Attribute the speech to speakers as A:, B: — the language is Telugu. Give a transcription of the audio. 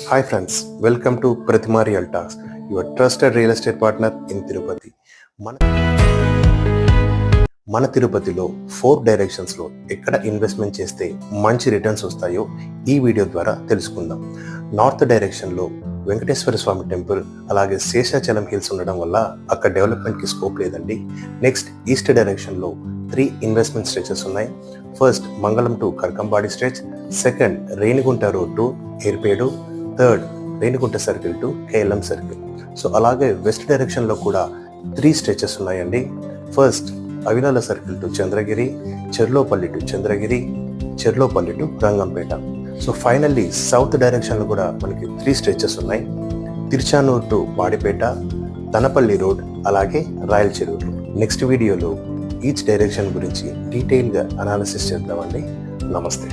A: Hi friends, welcome to Pratima Realtors, your trusted real estate partner in Tirupati. మన తిరుపతిలో 4 డైరెక్షన్స్లో ఎక్కడ ఇన్వెస్ట్మెంట్ చేస్తే మంచి రిటర్న్స్ వస్తాయో ఈ వీడియో ద్వారా తెలుసుకుందాం. నార్త్ డైరెక్షన్లో వెంకటేశ్వర స్వామి టెంపుల్ అలాగే శేషాచలం హిల్స్ ఉండడం వల్ల అక్కడ డెవలప్మెంట్కి స్కోప్ లేదండి. నెక్స్ట్ ఈస్ట్ డైరెక్షన్లో 3 ఇన్వెస్ట్మెంట్ స్ట్రెచెస్ ఉన్నాయి. First Mangalam to Karkambadi stretch, second Renigunta road to Yerpedu, third Renigunta circle to KLM circle. So అలాగే వెస్ట్ డైరెక్షన్లో కూడా 3 స్ట్రెచెస్ ఉన్నాయండి. First Avilala circle to Chandragiri, Cherlopalli to Chandragiri, Cherlopalli to Rangampeta. So finally south డైరెక్షన్లో కూడా మనకి 3 స్ట్రెచెస్ ఉన్నాయి. తిరుచానూరు టు వాడిపేట, తనపల్లి రోడ్ అలాగే రాయల్ చెరువు. నెక్స్ట్ వీడియోలో ఈచ్ డైరెక్షన్ గురించి డీటెయిల్గా అనాలిసిస్ చేద్దామండి. నమస్తే.